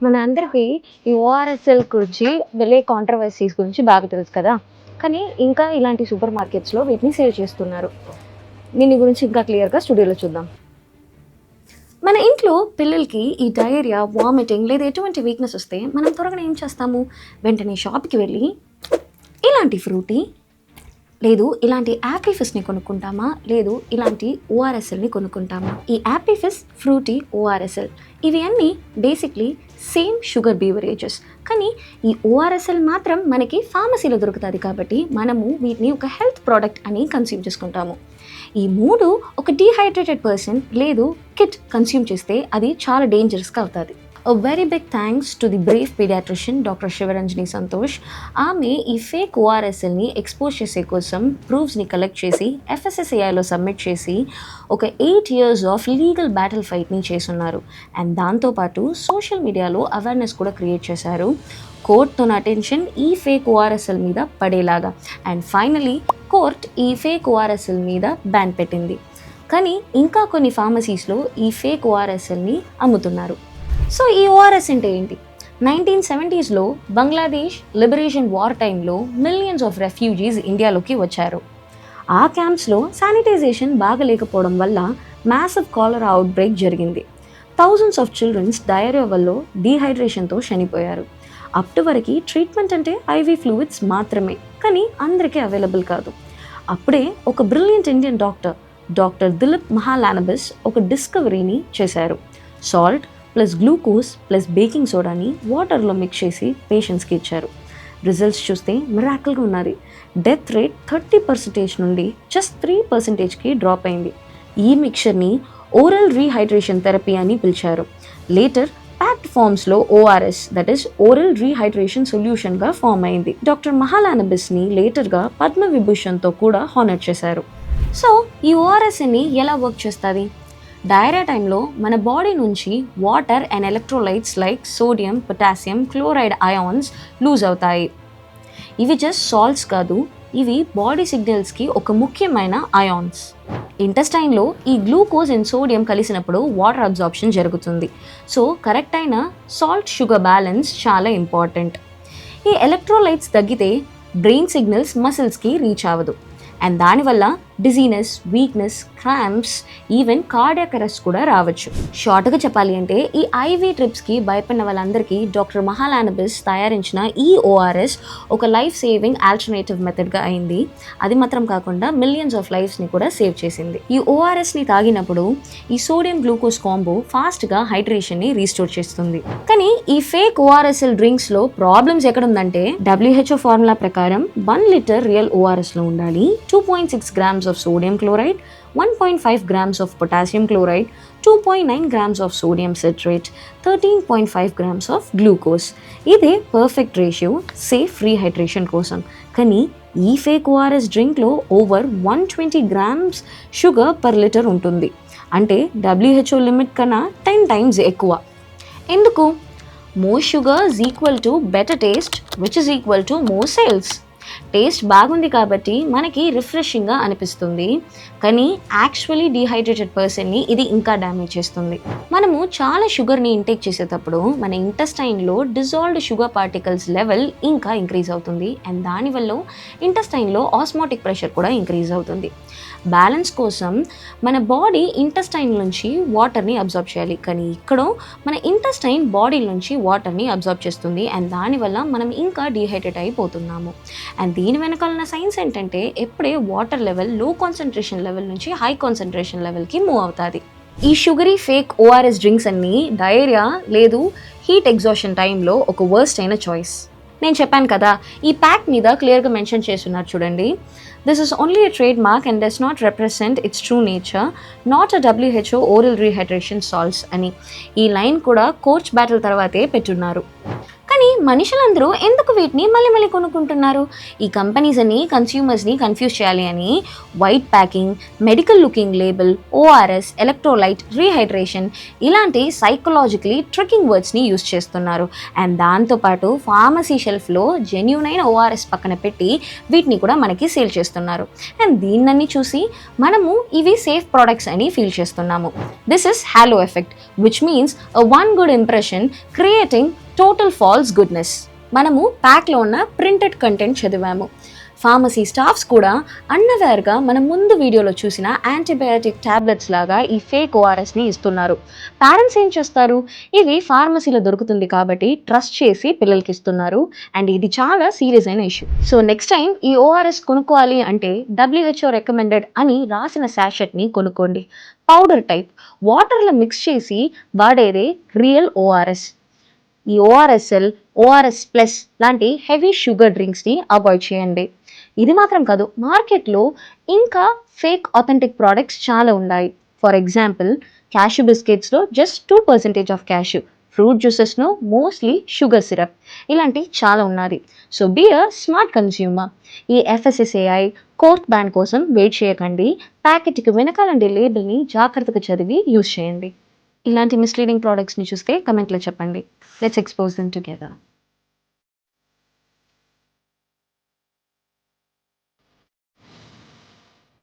మన అందరికీ ఈ ఓఆర్ఎస్ఎల్ గురించి వెళ్ళే కాంట్రవర్సీస్ గురించి బాగా తెలుసు కదా. కానీ ఇంకా ఇలాంటి సూపర్ మార్కెట్స్లో వీటిని సేల్ చేస్తున్నారు. దీని గురించి ఇంకా క్లియర్గా స్టూడియోలో చూద్దాం. మన ఇంట్లో పిల్లలకి ఈ డయేరియా, వామిటింగ్ లేదా ఎటువంటి వీక్నెస్ వస్తే మనం త్వరగా ఏం చేస్తాము? వెంటనే షాప్కి వెళ్ళి ఇలాంటి ఫ్రూటీ లేదు ఇలాంటి యాపీ ఫిస్ని కొనుక్కుంటామా, లేదు ఇలాంటి ఓఆర్ఎస్ఎల్ని కొనుక్కుంటామా? ఈ యాపీ ఫిస్, ఫ్రూటీ, ఓఆర్ఎస్ఎల్ ఇవి అన్నీ బేసిక్లీ సేమ్ షుగర్ బీవరేజెస్. కానీ ఈ ఓఆర్ఎస్ఎల్ మాత్రం మనకి ఫార్మసీలో దొరుకుతుంది కాబట్టి మనము వీటిని ఒక హెల్త్ ప్రోడక్ట్ అని కన్స్యూమ్ చేసుకుంటాము. ఈ మూడు ఒక డీహైడ్రేటెడ్ పర్సన్ లేదు కిడ్ కన్స్యూమ్ చేస్తే అది చాలా డేంజరస్గా అవుతుంది. A very big thanks to the brave pediatrician Dr. Shivaranjani Santosh. ఆమె ఈ ఫేక్ ఓఆర్ఎస్ఎల్ని ఎక్స్పోజ్ చేసే కోసం ప్రూఫ్స్ని కలెక్ట్ చేసి FSSAIలో సబ్మిట్ చేసి ఒక 8 years ఆఫ్ లీగల్ బ్యాటిల్ ఫైట్ని చేస్తున్నారు. అండ్ దాంతోపాటు సోషల్ మీడియాలో అవేర్నెస్ కూడా క్రియేట్ చేశారు. కోర్టుతో అటెన్షన్ ఈ ఫేక్ ఓఆర్ఎస్ఎల్ మీద పడేలాగా. అండ్ ఫైనలీ కోర్ట్ ఈ ఫేక్ ఓఆర్ఎస్ఎల్ మీద బ్యాన్ పెట్టింది. కానీ ఇంకా కొన్ని ఫార్మసీస్లో ఈ ఫేక్ ఓఆర్ఎస్ఎల్ని అమ్ముతున్నారు. సో ఈ ఓఆర్ఎస్ అంటే ఏంటి? 1970sలో బంగ్లాదేశ్ లిబరేషన్ వార్ టైంలో మిలియన్స్ ఆఫ్ రెఫ్యూజీస్ ఇండియాలోకి వచ్చారు. ఆ క్యాంప్స్లో శానిటైజేషన్ బాగా లేకపోవడం వల్ల మ్యాసివ్ కాలరా అవుట్ బ్రేక్ జరిగింది. థౌజండ్స్ ఆఫ్ చిల్డ్రన్స్ డయేరియా వల్ల డీహైడ్రేషన్తో చనిపోయారు. అప్పటి వరకు ట్రీట్మెంట్ అంటే IV ఫ్లూయిడ్స్ మాత్రమే, కానీ అందరికీ అవైలబుల్ కాదు. అప్పుడే ఒక brilliant Indian doctor Dilip Mahalanabis ఒక డిస్కవరీని చేశారు. Salt plus glucose plus baking సోడాని వాటర్లో మిక్స్ చేసి పేషెంట్స్కి ఇచ్చారు. రిజల్ట్స్ చూస్తే మిరాకిల్గా ఉన్నది. డెత్ రేట్ 30% నుండి జస్ట్ 3%కి డ్రాప్ అయింది. ఈ మిక్చర్ని ఓరల్ రీహైడ్రేషన్ థెరపీ అని పిలిచారు. లేటర్ ప్యాక్డ్ ఫార్మ్స్లో ORS that is oral rehydration సొల్యూషన్గా ఫామ్ అయింది. డాక్టర్ మహాలానబిస్ని లేటర్గా పద్మవిభూషణ్తో కూడా హానర్ చేశారు. సో ఈ ORSని ఎలా వర్క్ చేస్తుంది? డయేరియా టైంలో మన బాడీ నుంచి water and electrolytes like sodium, potassium, chloride ions lose అవుతాయి. ఇవి జస్ట్ సాల్ట్స్ కాదు, ఇవి బాడీ సిగ్నల్స్కి ఒక ముఖ్యమైన అయాన్స్. ఇంటెస్టైన్లో ఈ గ్లూకోజ్ అండ్ సోడియం కలిసినప్పుడు వాటర్ అబ్జార్ప్షన్ జరుగుతుంది. సో కరెక్ట్ అయిన సాల్ట్ షుగర్ బ్యాలెన్స్ చాలా ఇంపార్టెంట్. ఈ ఎలక్ట్రోలైట్స్ తగ్గితే బ్రెయిన్ సిగ్నల్స్ మసిల్స్కి రీచ్ అవ్వదు. అండ్ దానివల్ల dizziness, weakness, cramps, even cardiac arrest కూడా రావచ్చు. షార్ట్గా చెప్పాలి అంటే ఈ IV ట్రిప్స్కి భయపడిన వాళ్ళందరికీ డాక్టర్ మహాలానబిస్ తయారించిన ఈ ORS ఒక లైఫ్ సేవింగ్ ఆల్టర్నేటివ్ మెథడ్గా అయింది. అది మాత్రం కాకుండా మిలియన్స్ ఆఫ్ లైఫ్స్ని కూడా సేవ్ చేసింది. ఈ ORSని తాగినప్పుడు ఈ సోడియం గ్లూకోజ్ కాంబో ఫాస్ట్గా హైడ్రేషన్ని రీస్టోర్ చేస్తుంది. కానీ ఈ ఫేక్ ORSL డ్రింక్స్లో ప్రాబ్లమ్స్ ఎక్కడుందంటే WHO ఫార్ములా ప్రకారం 1 లీటర్ రియల్ ORSలో ఉండాలి 2.6 grams of sodium chloride, 1.5 grams of potassium chloride, 2.9 grams of sodium citrate, 13.5 grams of glucose. ఇదే పర్ఫెక్ట్ రేషియో సేఫ్ రీహైడ్రేషన్ కోసం. కానీ ఈ ఫేక్ ORS డ్రింక్లో over 120 grams sugar per litre ఉంటుంది. అంటే WHO లిమిట్ కన్నా 10 times ఎక్కువ. ఎందుకు? More sugar is equal to better taste which is equal to more sales. Taste బాగుంది కాబట్టి మనకి రిఫ్రెషింగ్గా అనిపిస్తుంది, కానీ యాక్చువల్లీ డీహైడ్రేటెడ్ పర్సన్ని ఇది ఇంకా డ్యామేజ్ చేస్తుంది. మనము చాలా షుగర్ని ఇంటేక్ చేసేటప్పుడు మన ఇంటెస్టైన్లో డిజాల్వ్డ్ షుగర్ పార్టికల్స్ లెవెల్ ఇంకా ఇంక్రీజ్ అవుతుంది. అండ్ దానివల్ల ఇంటెస్టైన్లో ఆస్మోటిక్ ప్రెషర్ కూడా ఇంక్రీజ్ అవుతుంది. బ్యాలెన్స్ కోసం మన బాడీ ఇంటెస్టైన్ నుంచి వాటర్ని అబ్జార్బ్ చేయాలి, కానీ ఇక్కడ మన ఇంటెస్టైన్ బాడీ నుంచి వాటర్ని అబ్జార్బ్ చేస్తుంది. అండ్ దానివల్ల మనం ఇంకా డీహైడ్రేట్ అయిపోతున్నాము. అండ్ దీని వెనకాలన్న సైన్స్ ఏంటంటే ఎప్పుడే వాటర్ లెవెల్ లో కాన్సన్ట్రేషన్ లెవెల్ నుంచి హై కాన్సన్ట్రేషన్ లెవెల్కి మూవ్ అవుతుంది. ఈ షుగరీ ఫేక్ ORS డ్రింక్స్ అన్నీ డయేరియా లేదు హీట్ ఎగ్జాషన్ టైంలో ఒక వర్స్ట్ అయిన చాయిస్. నేను చెప్పాను కదా, ఈ ప్యాక్ మీద క్లియర్గా మెన్షన్ చేస్తున్నారు చూడండి. This is only a trademark and does not represent its true nature, not a WHO oral rehydration salts అని ఈ లైన్ కూడా కోర్ట్ బ్యాటిల్ తర్వాతే పెట్టున్నారు. కానీ మనుషులందరూ ఎందుకు వీటిని మళ్ళీ మళ్ళీ కొనుక్కుంటున్నారు? ఈ కంపెనీస్ అన్ని కన్స్యూమర్స్ని కన్ఫ్యూజ్ చేయాలి అని white packing, medical looking label, ORS, electrolyte, rehydration ఇలాంటి సైకలాజికలీ ట్రికింగ్ వర్డ్స్ని యూజ్ చేస్తున్నారు. అండ్ దాంతోపాటు ఫార్మసీ షెల్ఫ్లో జెన్యూన్ అయిన ఓఆర్ఎస్ పక్కన పెట్టి వీటిని కూడా మనకి సేల్ చేస్తున్నారు. అండ్ దీన్ని చూసి మనము ఇవి సేఫ్ ప్రోడక్ట్స్ అని ఫీల్ చేస్తున్నాము. This is halo effect, which means one good impression creating total false goodness. మనము ప్యాక్లో ఉన్న ప్రింటెడ్ కంటెంట్ చదివాము. ఫార్మసీ స్టాఫ్స్ కూడా అన్నవేర్గా మనం ముందు వీడియోలో చూసిన యాంటీబయాటిక్ టాబ్లెట్స్ లాగా ఈ ఫేక్ ఓఆర్ఎస్ని ఇస్తున్నారు. పేరెంట్స్ ఏం చేస్తారు? ఇవి ఫార్మసీలో దొరుకుతుంది కాబట్టి ట్రస్ట్ చేసి పిల్లలకి ఇస్తున్నారు. అండ్ ఇది చాలా సీరియస్ అయిన ఇష్యూ. సో నెక్స్ట్ టైం ఈ ఓఆర్ఎస్ కొనుక్కోవాలి అంటే WHO రికమెండెడ్ అని రాసిన శాషెట్ని కొనుక్కోండి. పౌడర్ టైప్ వాటర్లో మిక్స్ చేసి వాడేదే రియల్ ఓఆర్ఎస్. ఈ ఓఆర్ఎస్ఎల్, ఓఆర్ఎస్ ప్లస్ లాంటి హెవీ షుగర్ డ్రింక్స్ని అవాయిడ్ చేయండి. ఇది మాత్రం కాదు, మార్కెట్లో ఇంకా ఫేక్ ఆథెంటిక్ ప్రోడక్ట్స్ చాలా ఉన్నాయి. ఫర్ ఎగ్జాంపుల్, క్యాషు బిస్కెట్స్లో జస్ట్ 2% ఆఫ్ క్యాషు, ఫ్రూట్ జ్యూసెస్ను మోస్ట్లీ షుగర్ సిరప్, ఇలాంటి చాలా ఉన్నది. So be a smart consumer. ఈ FSSAI కోర్ట్ బ్యాన్ కోసం వెయిట్ చేయకండి. ప్యాకెట్కి వెనకాలండి లేబుల్ని జాగ్రత్తగా చదివి యూజ్ చేయండి. ఇలాంటి మిస్లీడింగ్ ప్రోడక్ట్స్ని చూస్తే కమెంట్లో చెప్పండి. Let's expose them together.